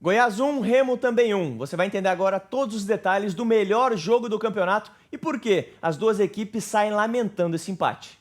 Goiás 1, Remo também 1. Você vai entender agora todos os detalhes do melhor jogo do campeonato e por que as duas equipes saem lamentando esse empate.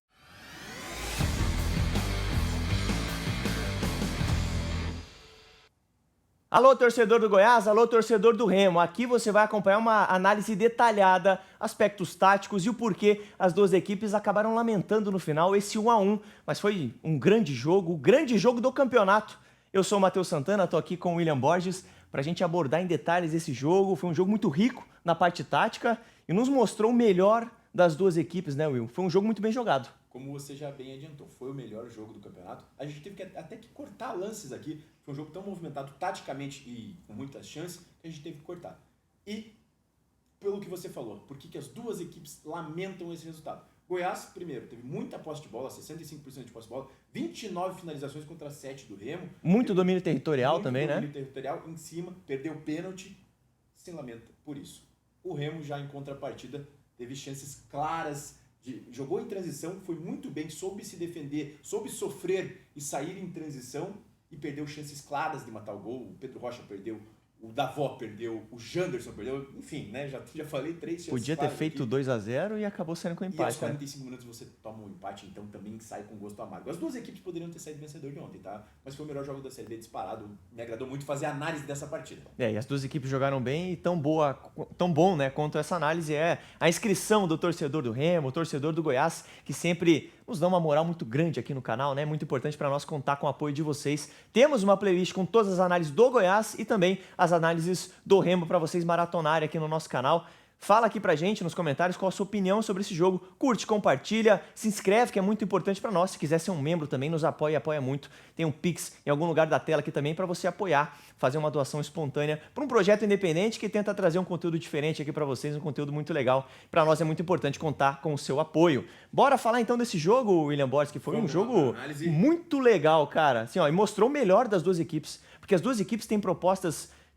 Alô, torcedor do Goiás, alô, torcedor do Remo. Aqui você vai acompanhar uma análise detalhada, aspectos táticos e o porquê as duas equipes acabaram lamentando no final esse 1-1. Mas foi um grande jogo, o grande jogo do campeonato. Eu sou o Matheus Santana, estou aqui com o William Borges para a gente abordar em detalhes esse jogo. Foi um jogo muito rico na parte tática e nos mostrou o melhor das duas equipes, né, Will? Foi um jogo muito bem jogado. Como você já bem adiantou, foi o melhor jogo do campeonato. A gente teve até que cortar lances aqui. Foi um jogo tão movimentado taticamente e com muitas chances que a gente teve que cortar. E, pelo que você falou, por que as duas equipes lamentam esse resultado? Goiás, primeiro, teve muita posse de bola, 65% de posse de bola, 29 finalizações contra 7 do Remo. Muito domínio territorial também, né? Muito domínio territorial em cima, perdeu pênalti, se lamenta por isso. O Remo já em contrapartida teve chances claras, jogou em transição, foi muito bem, soube se defender, soube sofrer e sair em transição e perdeu chances claras de matar o gol. O Pedro Rocha perdeu, o Davó perdeu, o Janderson perdeu, enfim, né? Já falei 3 chances. Podia ter feito 2-0 e acabou saindo com empate. E aos 45 minutos você toma um empate, então também sai com gosto amargo. As duas equipes poderiam ter saído vencedor de ontem, tá? Mas foi o melhor jogo da Série B disparado. Me agradou muito fazer a análise dessa partida. E as duas equipes jogaram bem e tão bom, né, quanto essa análise é a inscrição do torcedor do Remo, o torcedor do Goiás, que sempre nos dá uma moral muito grande aqui no canal, né? Muito importante para nós contar com o apoio de vocês. Temos uma playlist com todas as análises do Goiás e também as análises do Remo para vocês maratonarem aqui no nosso canal. Fala aqui pra gente nos comentários qual a sua opinião sobre esse jogo. Curte, compartilha, se inscreve, que é muito importante pra nós. Se quiser ser um membro também, nos apoia muito. Tem um Pix em algum lugar da tela aqui também pra você apoiar, fazer uma doação espontânea para um projeto independente que tenta trazer um conteúdo diferente aqui pra vocês, um conteúdo muito legal. Pra nós é muito importante contar com o seu apoio. Bora falar então desse jogo, William Borges, que foi um jogo muito legal, cara. Assim, ó, e mostrou o melhor das duas equipes, porque as duas equipes têm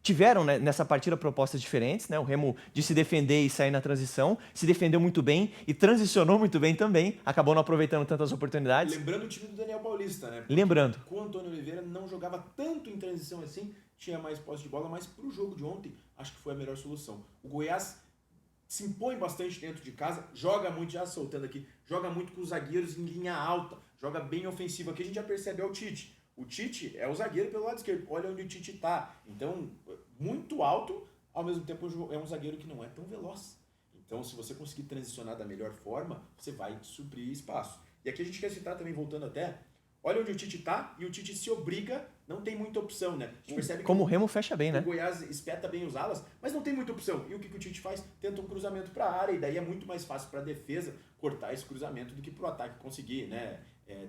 tiveram, né, nessa partida propostas diferentes, né? O Remo de se defender e sair na transição, se defendeu muito bem e transicionou muito bem também, acabou não aproveitando tantas oportunidades. Lembrando o time do Daniel Paulista, né? Porque lembrando. Com o Antônio Oliveira não jogava tanto em transição assim, tinha mais posse de bola, mas pro jogo de ontem, acho que foi a melhor solução. O Goiás se impõe bastante dentro de casa, joga muito, já soltando aqui, joga muito com os zagueiros em linha alta, joga bem ofensivo. Aqui a gente já percebe, é o Tite. O Tite é o zagueiro pelo lado esquerdo. Olha onde o Tite tá. Então, muito alto, ao mesmo tempo é um zagueiro que não é tão veloz. Então, se você conseguir transicionar da melhor forma, você vai suprir espaço. E aqui a gente quer citar também, voltando até, olha onde o Tite tá e o Tite se obriga, não tem muita opção, né? A gente percebe como o Remo fecha bem, né? O Goiás espeta bem os alas, mas não tem muita opção. E o que o Tite faz? Tenta um cruzamento para a área, e daí é muito mais fácil para a defesa cortar esse cruzamento do que para o ataque conseguir, né?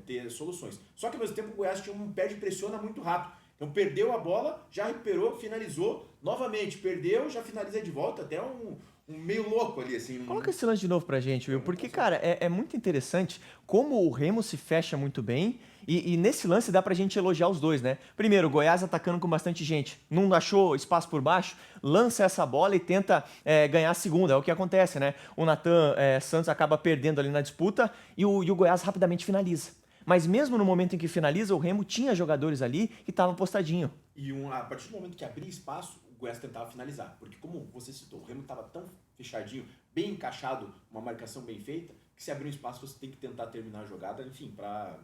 Ter soluções. Só que ao mesmo tempo o Goiás tinha um pé de pressiona muito rápido. Então perdeu a bola, já recuperou, finalizou, novamente perdeu, já finaliza de volta, até um meio louco ali, assim. Coloca esse lance de novo pra gente, Will, porque, cara, é muito interessante como o Remo se fecha muito bem e nesse lance dá pra gente elogiar os dois, né? Primeiro, o Goiás atacando com bastante gente, não achou espaço por baixo, lança essa bola e tenta ganhar a segunda, é o que acontece, né? O Nathan Santos acaba perdendo ali na disputa e o Goiás rapidamente finaliza. Mas mesmo no momento em que finaliza, o Remo tinha jogadores ali que estavam postadinho. E a partir do momento que abria espaço, o Goiás tentava finalizar. Porque como você citou, o Remo estava tão fechadinho, bem encaixado, uma marcação bem feita, que se abrir um espaço você tem que tentar terminar a jogada, enfim, para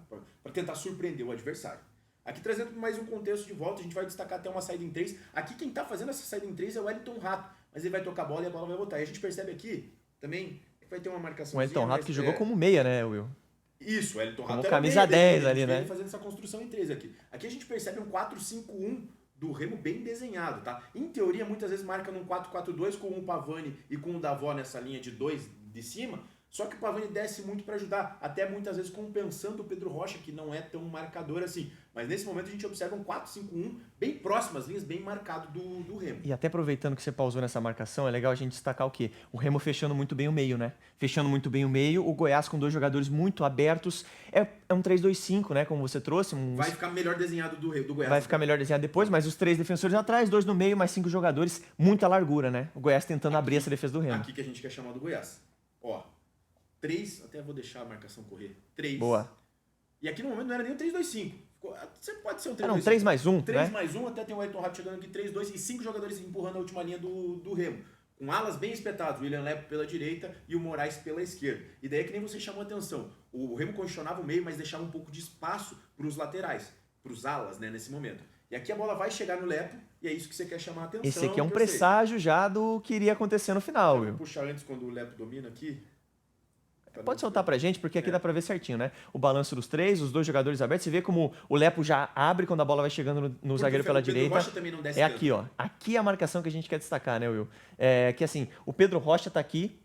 tentar surpreender o adversário. Aqui trazendo mais um contexto de volta, a gente vai destacar até uma saída em 3. Aqui quem está fazendo essa saída em 3 é o Wellington Rato, mas ele vai tocar a bola e a bola vai voltar. E a gente percebe aqui também que vai ter uma marcação. O Wellington Rato que jogou como meia, né, Will? Isso, o Wellington Rato como camisa 10 ali, né? Fazendo essa construção em 3 aqui. Aqui a gente percebe um 4-5-1 do Remo bem desenhado, tá? Em teoria, muitas vezes marca num 4-4-2 com o Pavani e com o Davó nessa linha de 2 de cima, só que o Pavani desce muito para ajudar, até muitas vezes compensando o Pedro Rocha, que não é tão marcador assim. Mas nesse momento a gente observa um 4-5-1 bem próximo às linhas, bem marcado do Remo. E até aproveitando que você pausou nessa marcação, é legal a gente destacar o quê? O Remo fechando muito bem o meio, né? Fechando muito bem o meio, o Goiás com 2 jogadores muito abertos. É um 3-2-5, né? Como você trouxe. Vai ficar melhor desenhado do Goiás. Vai ficar melhor desenhado depois, mas os 3 defensores atrás, 2 no meio, mais 5 jogadores. Muita largura, né? O Goiás tentando abrir essa defesa do Remo. Aqui que a gente quer chamar do Goiás. Ó, 3, até vou deixar a marcação correr. 3. Boa. E aqui no momento não era nem um 3-2-5. Você pode ser um 3-2-5. Era um 3+1, 3 né? mais 1, até tem o Ayrton Rato chegando aqui, 3-2 e 5 jogadores empurrando a última linha do Remo. Com alas bem espetadas, o William Lepo pela direita e o Moraes pela esquerda. E daí é que nem você chamou a atenção. O Remo congestionava o meio, mas deixava um pouco de espaço para os laterais, para os alas, né, nesse momento. E aqui a bola vai chegar no Lepo e é isso que você quer chamar a atenção. Esse aqui é um que eu sei. presságio já do que iria acontecer no final, Vou Will. puxar antes quando o Lepo domina aqui. Pode soltar pra gente, porque aqui dá pra ver certinho, né? O balanço dos três, os dois jogadores abertos. Você vê como o Lepo já abre quando a bola vai chegando no zagueiro pela direita. O Pedro Rocha também não desce É tanto. aqui, ó. Aqui é a marcação que a gente quer destacar, né, Will? É que assim, o Pedro Rocha tá aqui,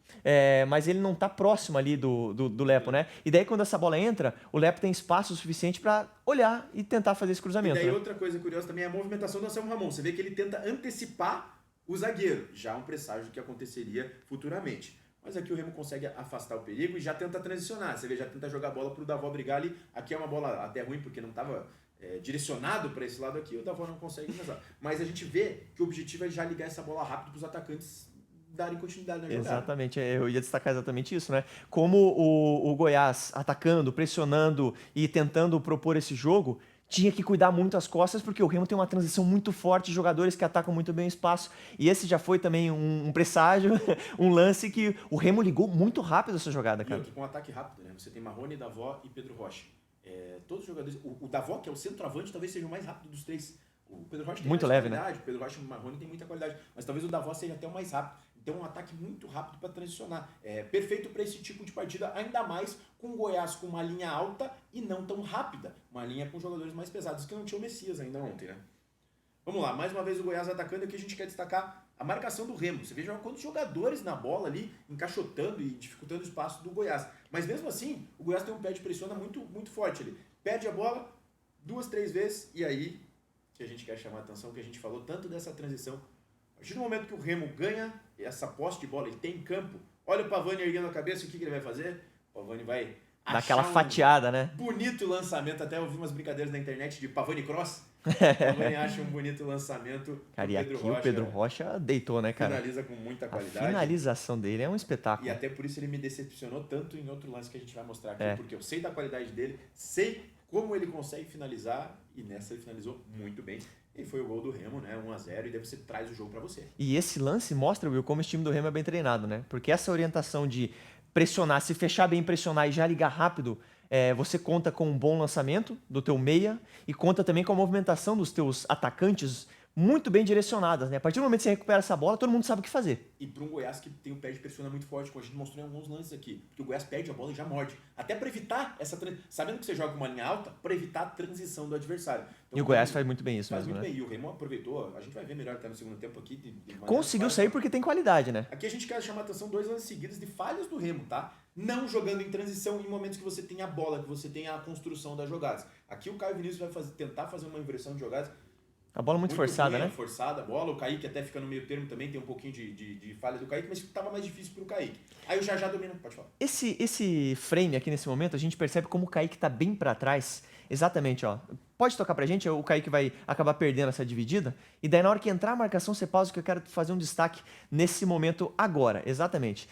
mas ele não tá próximo ali do Lepo, né? E daí quando essa bola entra, o Lepo tem espaço suficiente pra olhar e tentar fazer esse E cruzamento. daí Né? outra coisa curiosa também é a movimentação do Anselmo Ramon. Você vê que ele tenta antecipar o zagueiro, já um presságio do que aconteceria futuramente. Mas aqui o Remo consegue afastar o perigo e já tenta transicionar. Você vê, já tenta jogar a bola pro Davó brigar ali. Aqui é uma bola até ruim porque não estava direcionado para esse lado aqui, o Davó não consegue começar. Mas a gente vê que o objetivo é já ligar essa bola rápido para os atacantes darem continuidade na jogada. Exatamente, eu ia destacar exatamente isso, né? Como o Goiás atacando, pressionando e tentando propor esse jogo, tinha que cuidar muito as costas, porque o Remo tem uma transição muito forte, jogadores que atacam muito bem o espaço. E esse já foi também um presságio, um lance que o Remo ligou muito rápido essa jogada, E cara. outro, com um ataque rápido, né? Você tem Marrone, Davó e Pedro Rocha. Todos os jogadores. O Davó, que é o centroavante, talvez seja o mais rápido dos três. O Pedro Rocha tem Muito mais leve, qualidade. O Pedro Rocha e o Marrone tem muita qualidade. Mas talvez o Davó seja até o mais rápido. Então, um ataque muito rápido para transicionar. Perfeito para esse tipo de partida, ainda mais com o Goiás com uma linha alta e não tão rápida. Uma linha com jogadores mais pesados, que não tinha o Messias ainda ontem, né? Vamos lá, mais uma vez o Goiás atacando. Aqui a gente quer destacar a marcação do Remo. Você veja quantos jogadores na bola ali, encaixotando e dificultando o espaço do Goiás. Mas mesmo assim, o Goiás tem um pé de pressiona muito, muito forte ali. Perde a bola 2, 3 vezes e aí que a gente quer chamar a atenção, que a gente falou tanto dessa transição. A partir do momento que o Remo ganha essa posse de bola, ele tem em campo, olha o Pavani erguendo a cabeça, o que ele vai fazer? O Pavani vai Daquela achar fatiada, né? bonito lançamento, até ouvi umas brincadeiras na internet de Pavani Cross. O Pavani acha um bonito lançamento. Cara, e aqui o Pedro Rocha deitou, né, cara? Finaliza com muita A qualidade. finalização dele é um espetáculo. E até por isso ele me decepcionou tanto em outro lance que a gente vai mostrar aqui, É. porque eu sei da qualidade dele, sei como ele consegue finalizar, e nessa ele finalizou muito bem. E foi o gol do Remo, né? 1-0, e daí você traz o jogo pra você. E esse lance mostra, Will, como esse time do Remo é bem treinado, né? Porque essa orientação de pressionar, se fechar bem, pressionar e já ligar rápido, você conta com um bom lançamento do teu meia e conta também com a movimentação dos teus atacantes muito bem direcionadas, né? A partir do momento que você recupera essa bola, todo mundo sabe o que fazer. E para um Goiás que tem o pé de pressiona muito forte, como a gente mostrou em alguns lances aqui, porque o Goiás perde a bola e já morde. Até para evitar essa sabendo que você joga uma linha alta, para evitar a transição do adversário. Então, E o Goiás faz muito bem isso faz mesmo, muito né? bem. E o Remo aproveitou, a gente vai ver melhor até no segundo tempo aqui. de maneira Conseguiu clara. sair porque tem qualidade, né? Aqui a gente quer chamar a atenção 2 lances seguidos de falhas do Remo, tá? Não jogando em transição em momentos que você tem a bola, que você tem a construção das jogadas. Aqui o Caio Vinícius vai tentar fazer uma inversão de jogadas. A bola muito forçada, ruim, né? Forçada a bola. O Kaique até fica no meio termo também, tem um pouquinho de falha do Kaique, mas estava mais difícil pro Kaique. Aí o Jajá domina, pode falar. Esse frame aqui nesse momento, a gente percebe como o Kaique tá bem pra trás. Exatamente, ó. Pode tocar pra gente, o Kaique vai acabar perdendo essa dividida. E daí na hora que entrar a marcação, você pausa, que eu quero fazer um destaque nesse momento agora. Exatamente.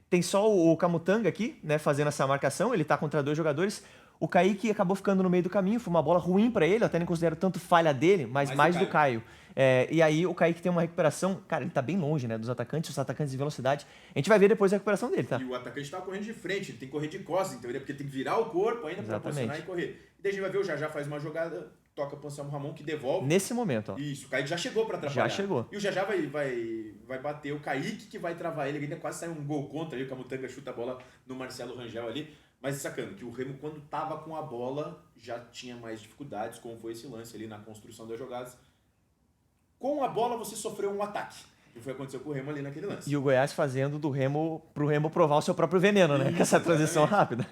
Tem só o Camutanga aqui, né, fazendo essa marcação. Ele tá contra dois jogadores. O Kaique acabou ficando no meio do caminho, foi uma bola ruim pra ele, eu até nem considero tanto falha dele, mas mais do Caio. E aí o Kaique tem uma recuperação, cara, ele tá bem longe, né, dos atacantes, os atacantes de velocidade. A gente vai ver depois a recuperação dele, tá? E o atacante tava correndo de frente, ele tem que correr de costas, então porque tem que virar o corpo ainda para posicionar e correr. E daí a gente vai ver o Jajá faz uma jogada, toca pro Anselmo Ramon, que devolve. Nesse momento, ó. Isso, o Kaique já chegou para atrapalhar. Já chegou. E o Jajá vai bater o Kaique, que vai travar ele, ainda quase sai um gol contra, aí o Camutanga chuta a bola no Marcelo Rangel ali. Mas sacando que o Remo, quando tava com a bola, já tinha mais dificuldades, como foi esse lance ali na construção das jogadas. Com a bola, você sofreu um ataque. E foi o que aconteceu com o Remo ali naquele lance. E o Goiás fazendo pro Remo provar o seu próprio veneno, né? Com essa transição rápida.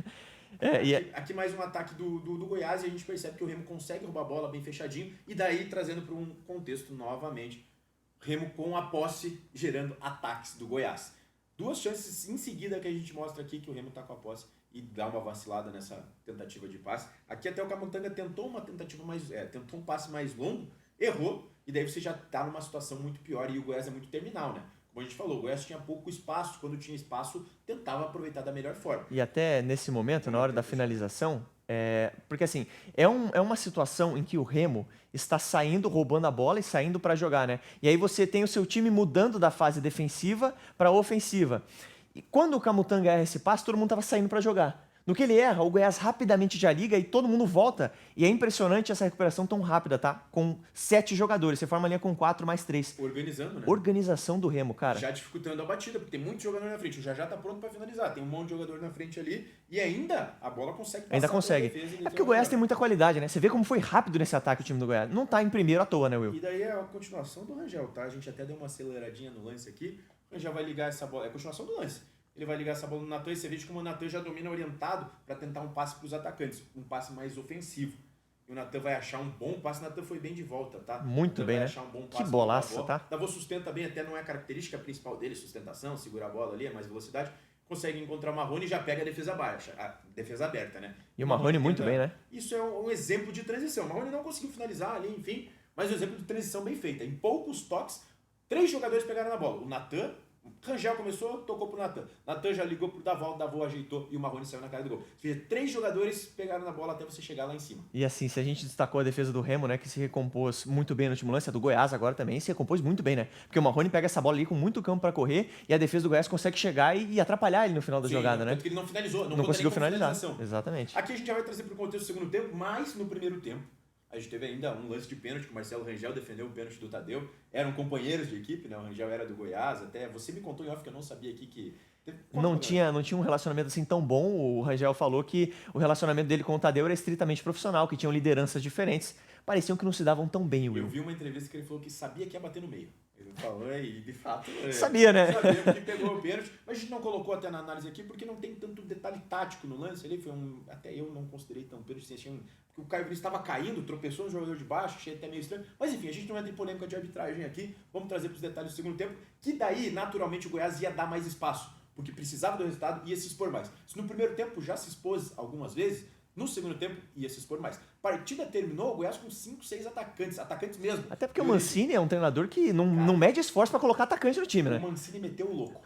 Aqui mais um ataque do Goiás e a gente percebe que o Remo consegue roubar a bola bem fechadinho. E daí, trazendo para um contexto novamente, Remo com a posse gerando ataques do Goiás. 2 chances em seguida que a gente mostra aqui que o Remo tá com a posse e dá uma vacilada nessa tentativa de passe. Aqui até o Camutanga tentou uma tentativa tentou um passe mais longo, errou, e daí você já tá numa situação muito pior, e o Goiás é muito terminal, né? Como a gente falou, o Goiás tinha pouco espaço, quando tinha espaço, tentava aproveitar da melhor forma. E até nesse momento, na hora da finalização, Porque assim, é uma situação em que o Remo está saindo, roubando a bola e saindo para jogar, né? E aí você tem o seu time mudando da fase defensiva para ofensiva. E quando o Camutanga erra esse passe, todo mundo estava saindo para jogar. No que ele erra, o Goiás rapidamente já liga e todo mundo volta. E é impressionante essa recuperação tão rápida, tá? Com 7 jogadores. Você forma a linha com 4 mais 3. Organizando, né? Organização do Remo, cara. Já dificultando a batida, porque tem muito jogador na frente. O Jajá tá pronto pra finalizar. Tem um monte de jogador na frente ali e ainda a bola consegue passar. Ainda consegue. É porque o Goiás tem muita qualidade, né? Você vê como foi rápido nesse ataque o time do Goiás. Não tá em primeiro à toa, né, Will? E daí é a continuação do Rangel, tá? A gente até deu uma aceleradinha no lance aqui. O Rangel vai ligar essa bola. É a continuação do lance. Ele vai ligar essa bola no Natan e você vê como o Natan já domina orientado para tentar um passe para os atacantes. Um passe mais ofensivo. E o Natan vai achar um bom passe. O Natan foi bem de volta, tá? Muito bem, vai né? Achar um bom passe Que bolaça, tá? Davó sustenta bem, até não é a característica principal dele, sustentação, segurar a bola ali, é mais velocidade. Consegue encontrar o Marrone e já pega a defesa baixa, a defesa aberta, né? E o Marrone muito bem, né? Isso é um exemplo de transição. O Marrone não conseguiu finalizar ali, enfim, mas um exemplo de transição bem feita. Em poucos toques, 3 jogadores pegaram na bola. O Natan, Rangel começou, tocou pro Natan. Natan já ligou pro Davó, o Davó ajeitou e o Marrone saiu na cara do gol. Ou seja, 3 jogadores pegaram na bola até você chegar lá em cima. E assim, se a gente destacou a defesa do Remo, né, que se recompôs muito bem no último lance, a do Goiás agora também se recompôs muito bem, né? Porque o Marrone pega essa bola ali com muito campo pra correr e a defesa do Goiás consegue chegar e atrapalhar ele no final da jogada, né? Tanto que ele não finalizou, não conseguiu finalizar. Exatamente. Aqui a gente já vai trazer pro contexto do segundo tempo, mas no primeiro tempo a gente teve ainda um lance de pênalti que o Marcelo Rangel defendeu o pênalti do Tadeu. Eram companheiros de equipe, né? O Rangel era do Goiás, até você me contou em off que eu não sabia aqui que... Não tinha um relacionamento assim tão bom. O Rangel falou que o relacionamento dele com o Tadeu era estritamente profissional, que tinham lideranças diferentes. Pareciam que não se davam tão bem, Will. Eu vi uma entrevista que ele falou que sabia que ia bater no meio. Ele falou e de fato... Sabia, né? Sabia porque pegou o pênalti. Mas a gente não colocou até na análise aqui porque não tem tanto detalhe tático no lance. Ali foi até eu não considerei tão pênalti. Porque o Caio Vinícius estava caindo, tropeçou no jogador de baixo, achei até meio estranho. Mas enfim, a gente não entra em polêmica de arbitragem aqui. Vamos trazer para os detalhes do segundo tempo. Que daí, naturalmente, o Goiás ia dar mais espaço. Porque precisava do resultado e ia se expor mais. Se no primeiro tempo já se expôs algumas vezes, no segundo tempo ia se expor mais. Partida terminou o Goiás com 5, 6 atacantes mesmo. Até porque o Mancini é um treinador que não mede esforço pra colocar atacante no time, né? O Mancini meteu o louco.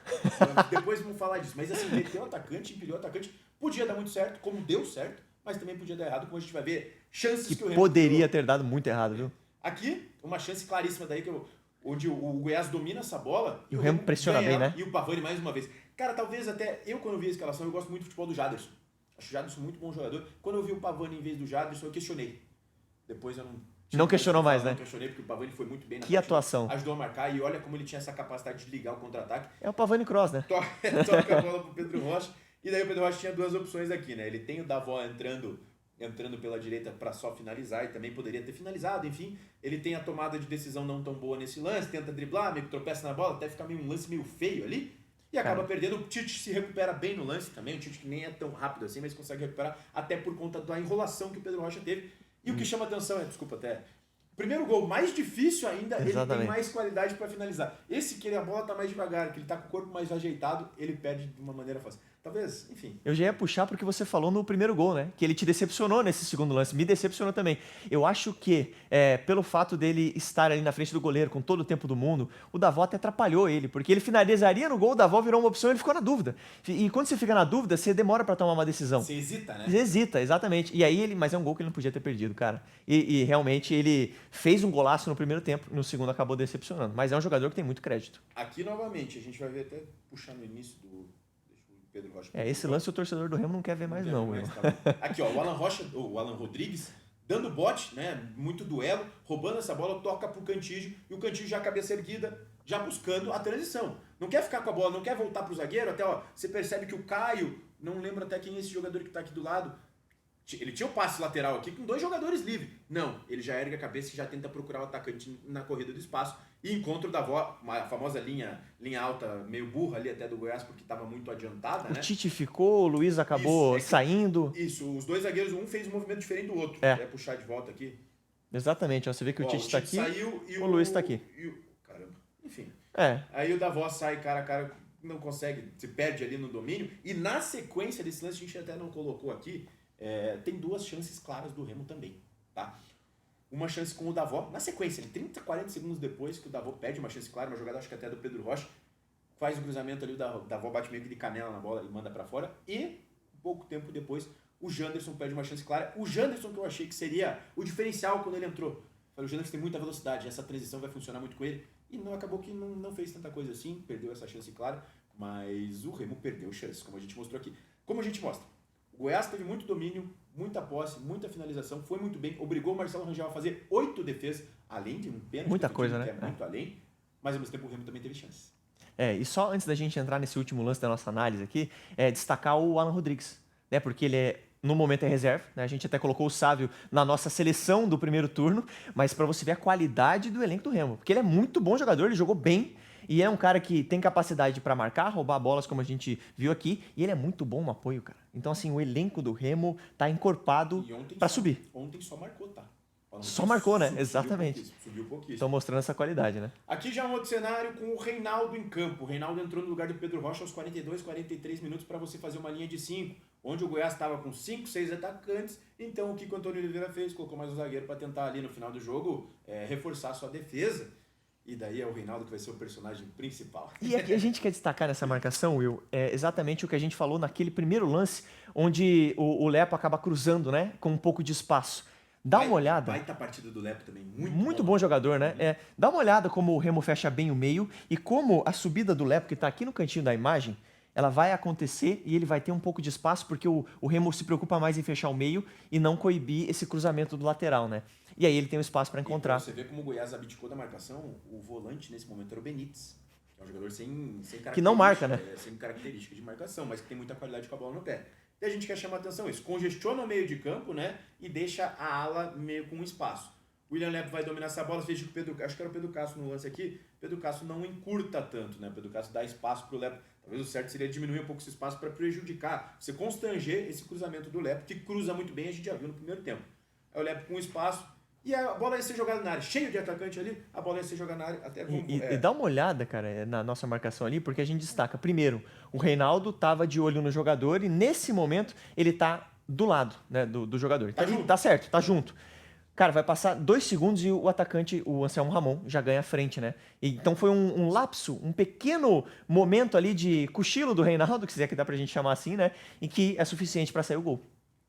Depois vamos falar disso. Mas assim, meteu o atacante, empilhou o atacante. Podia dar muito certo, como deu certo, mas também podia dar errado, como a gente vai ver. Chances que o Remo poderia ter dado muito errado, viu? Aqui, uma chance claríssima daí, onde o Goiás domina essa bola. E o Remo pressiona bem, né? E o Pavani mais uma vez. Cara, talvez até eu, quando vi a escalação, eu gosto muito do futebol do Jaderson. Acho o Jaderson muito bom jogador. Quando eu vi o Pavani em vez do Jaderson, eu questionei. Depois eu não... Não questionou mais, né? Não questionei, porque o Pavani foi muito bem na Que atuação. Ajudou a marcar e olha como ele tinha essa capacidade de ligar o contra-ataque. É o Pavani Cross, né? Toca a bola pro Pedro Rocha. E daí o Pedro Rocha tinha 2 opções aqui, né? Ele tem o Davó entrando pela direita para só finalizar e também poderia ter finalizado, enfim. Ele tem a tomada de decisão não tão boa nesse lance, tenta driblar, meio que tropeça na bola, até fica um lance meio feio ali. E acaba perdendo. O Tite se recupera bem no lance também. O Tite que nem é tão rápido assim, mas consegue recuperar até por conta da enrolação que o Pedro Rocha teve. E o que chama atenção é, desculpa até, primeiro gol mais difícil ainda, Exatamente. Ele tem mais qualidade para finalizar. Esse que a bola tá mais devagar, que ele tá com o corpo mais ajeitado, ele perde de uma maneira fácil. Talvez, enfim. Eu já ia puxar porque você falou no primeiro gol, né? Que ele te decepcionou nesse segundo lance. Me decepcionou também. Eu acho que, pelo fato dele estar ali na frente do goleiro com todo o tempo do mundo, o Davó até atrapalhou ele. Porque ele finalizaria no gol, o Davó virou uma opção e ele ficou na dúvida. E quando você fica na dúvida, você demora pra tomar uma decisão. Você hesita, né? Você hesita, exatamente. E aí mas é um gol que ele não podia ter perdido, cara. E realmente ele fez um golaço no primeiro tempo, no segundo acabou decepcionando. Mas é um jogador que tem muito crédito. Aqui novamente, a gente vai ver até puxar no início do... Pedro Rocha. Esse lance o torcedor do Remo não quer ver mais, não. Tá. Aqui, ó, o Alan Rodrigues, dando bote, né? Muito duelo, roubando essa bola, toca pro Cantígio, e o Cantígio já cabeça erguida, já buscando a transição. Não quer ficar com a bola, não quer voltar pro zagueiro, até, ó, você percebe que o Caio, não lembro até quem é esse jogador que tá aqui do lado, ele tinha o passe lateral aqui com 2 jogadores livres. Não, ele já ergue a cabeça e já tenta procurar o atacante na corrida do espaço. E encontra o Davó, a famosa linha alta, meio burra ali até do Goiás, porque estava muito adiantada, né? O Tite ficou, o Luiz acabou saindo. Isso, os 2 zagueiros, um fez um movimento diferente do outro. Quer puxar de volta aqui? Exatamente, ó, você vê que o Tite está aqui, saiu e o Luiz está aqui. Caramba, enfim. É. Aí o Davó sai cara a cara, não consegue, se perde ali no domínio. E na sequência desse lance, a gente até não colocou aqui, tem 2 chances claras do Remo também, tá? Uma chance com o Davó, na sequência, 30, 40 segundos depois que o Davó pede uma chance clara, uma jogada acho que até do Pedro Rocha, faz o cruzamento ali, o Davó bate meio que de canela na bola e manda pra fora, e pouco tempo depois o Janderson perde uma chance clara. O Janderson que eu achei que seria o diferencial quando ele entrou. Falei, o Janderson tem muita velocidade, essa transição vai funcionar muito com ele. E não acabou que não fez tanta coisa assim, perdeu essa chance clara, mas o Remo perdeu chances, como a gente mostrou aqui. Como a gente mostra, o Goiás teve muito domínio, muita posse, muita finalização, foi muito bem, obrigou o Marcelo Rangel a fazer 8 defesas, além de um pênalti. Muita coisa, né? Que é muito além, mas ao mesmo tempo o Remo também teve chances. E só antes da gente entrar nesse último lance da nossa análise aqui, destacar o Alan Rodrigues, né? Porque ele no momento é reserva, né? A gente até colocou o Sávio na nossa seleção do primeiro turno, mas para você ver a qualidade do elenco do Remo, porque ele é muito bom jogador, ele jogou bem e é um cara que tem capacidade para marcar, roubar bolas, como a gente viu aqui, e ele é muito bom no apoio, cara. Então, assim, o elenco do Remo tá encorpado para subir. Ontem só marcou, tá? Só marcou, né? Exatamente. Subiu pouquíssimo. Estão mostrando essa qualidade, né? Aqui já um outro cenário com o Reinaldo em campo. O Reinaldo entrou no lugar do Pedro Rocha aos 42, 43 minutos para você fazer uma linha de 5, onde o Goiás estava com 5, 6 atacantes. Então o que o Antônio Oliveira fez? Colocou mais um zagueiro para tentar ali no final do jogo reforçar a sua defesa. E daí é o Reinaldo que vai ser o personagem principal. E aqui a gente quer destacar nessa marcação, Will, exatamente o que a gente falou naquele primeiro lance, onde o Lepo acaba cruzando, né? Com um pouco de espaço. Dá uma olhada. Baita partida do Lepo também. Muito bom jogador, né? Dá uma olhada como o Remo fecha bem o meio e como a subida do Lepo, que está aqui no cantinho da imagem, ela vai acontecer e ele vai ter um pouco de espaço, porque o Remo se preocupa mais em fechar o meio e não coibir esse cruzamento do lateral, né? E aí ele tem um espaço para encontrar. E você vê como o Goiás abdicou da marcação, o volante nesse momento era o Benítez, que é um jogador sem característica. Que não marca, né? Sem característica de marcação, mas que tem muita qualidade com a bola no pé. E a gente quer chamar a atenção isso. Congestiona o meio de campo, né? E deixa a ala meio com espaço. O William Lepo vai dominar essa bola. Veja que o Pedro, acho que era o Pedro Castro no lance aqui. O Pedro Castro não encurta tanto, né? O Pedro Castro dá espaço pro Lepo. Talvez o certo seria diminuir um pouco esse espaço para prejudicar. Você constranger esse cruzamento do Lepo, que cruza muito bem, a gente já viu no primeiro tempo. Aí o Lepo com espaço. E a bola ia ser jogada na área, cheio de atacante ali, a bola ia ser jogada na área até com, e dá uma olhada, cara, na nossa marcação ali, porque a gente destaca, primeiro, o Reinaldo estava de olho no jogador e nesse momento ele tá do lado, né, do jogador. Então, tá certo, tá junto. Cara, vai passar 2 segundos e o atacante, o Anselmo Ramon, já ganha a frente, né? Então foi um lapso, um pequeno momento ali de cochilo do Reinaldo, que se é que dá pra gente chamar assim, né? Em que é suficiente para sair o gol.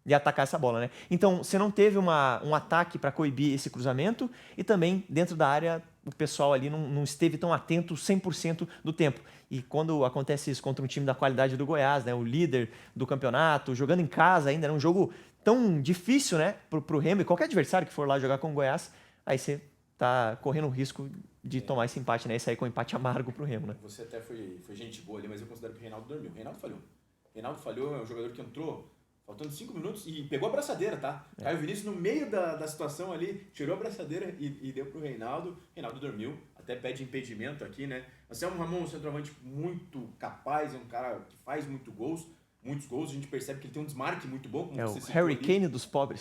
E atacar essa bola, né? Então, você não teve um ataque para coibir esse cruzamento e também, dentro da área, o pessoal ali não esteve tão atento 100% do tempo. E quando acontece isso contra um time da qualidade do Goiás, né? O líder do campeonato, jogando em casa ainda, era um jogo tão difícil, né? Pro Remo e qualquer adversário que for lá jogar com o Goiás, aí você tá correndo o risco de tomar esse empate, né? E sair com um empate amargo pro Remo, né? Você até foi gente boa ali, mas eu considero que o Reinaldo dormiu. Reinaldo falhou, é um jogador que entrou faltando 5 minutos e pegou a braçadeira, tá? Caio Vinícius no meio da situação ali, tirou a braçadeira e deu pro Reinaldo. Reinaldo dormiu, até pede impedimento aqui, né? Anselmo Ramon, um centroavante muito capaz, é um cara que faz muitos gols. A gente percebe que ele tem um desmarque muito bom. Como o Harry Kane dos pobres,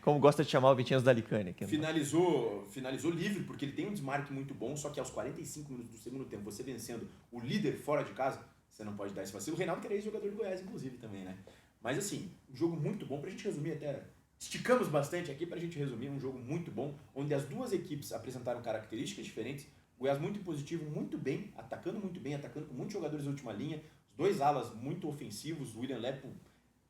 como gosta de chamar o Vitinhas da Alicane. Aqui, finalizou livre, porque ele tem um desmarque muito bom, só que aos 45 minutos do segundo tempo, você vencendo o líder fora de casa, você não pode dar esse vacilo. O Reinaldo que era ex-jogador do Goiás, inclusive, também, né? Mas assim, um jogo muito bom, pra gente resumir até, esticamos bastante aqui pra gente resumir, um jogo muito bom, onde as duas equipes apresentaram características diferentes, o Goiás muito positivo, muito bem, atacando com muitos jogadores de última linha, os 2 alas muito ofensivos, o William Lepo,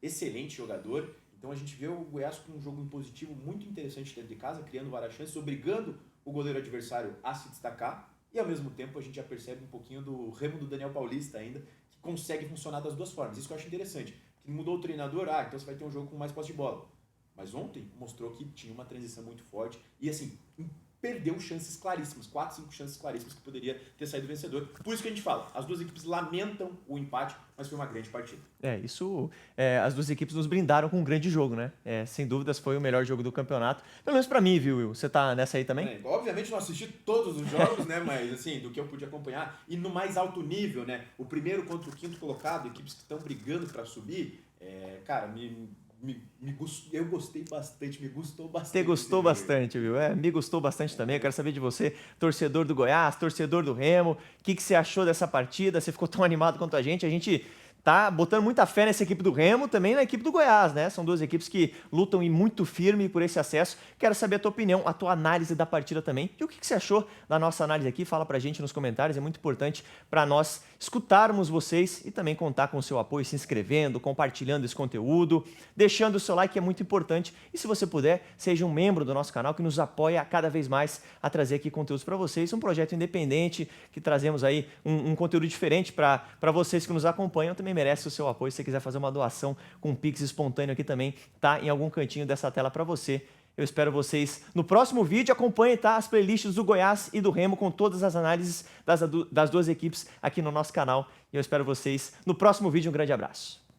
excelente jogador, então a gente vê o Goiás com um jogo positivo muito interessante dentro de casa, criando várias chances, obrigando o goleiro adversário a se destacar, e ao mesmo tempo a gente já percebe um pouquinho do Remo do Daniel Paulista ainda, que consegue funcionar das duas formas, isso que eu acho interessante. Que mudou o treinador, então você vai ter um jogo com mais posse de bola. Mas ontem mostrou que tinha uma transição muito forte e assim, perdeu chances claríssimas, 4, 5 chances claríssimas que poderia ter saído vencedor. Por isso que a gente fala, as duas equipes lamentam o empate, mas foi uma grande partida. As duas equipes nos brindaram com um grande jogo, né? Sem dúvidas foi o melhor jogo do campeonato, pelo menos pra mim, viu, Will? Você tá nessa aí também? Obviamente não assisti todos os jogos, né? Mas assim, do que eu pude acompanhar, e no mais alto nível, né? O primeiro contra o quinto colocado, equipes que estão brigando pra subir, cara, eu gostei bastante, me gostou bastante. Você gostou bastante, viu? Me gostou bastante também. Eu quero saber de você, torcedor do Goiás, torcedor do Remo. O que você achou dessa partida? Você ficou tão animado quanto a gente? A gente tá botando muita fé nessa equipe do Remo, também na equipe do Goiás, né? São duas equipes que lutam e muito firme por esse acesso. Quero saber a tua opinião, a tua análise da partida também. E o que você achou da nossa análise aqui? Fala pra gente nos comentários, é muito importante para nós escutarmos vocês e também contar com o seu apoio, se inscrevendo, compartilhando esse conteúdo, deixando o seu like, é muito importante. E se você puder, seja um membro do nosso canal que nos apoia cada vez mais a trazer aqui conteúdos para vocês. Um projeto independente que trazemos aí um conteúdo diferente para vocês que nos acompanham. Também merece o seu apoio. Se você quiser fazer uma doação com um Pix espontâneo aqui também, tá em algum cantinho dessa tela para você. Eu espero vocês no próximo vídeo. Acompanhe, tá, as playlists do Goiás e do Remo com todas as análises das duas equipes aqui no nosso canal. E eu espero vocês no próximo vídeo. Um grande abraço.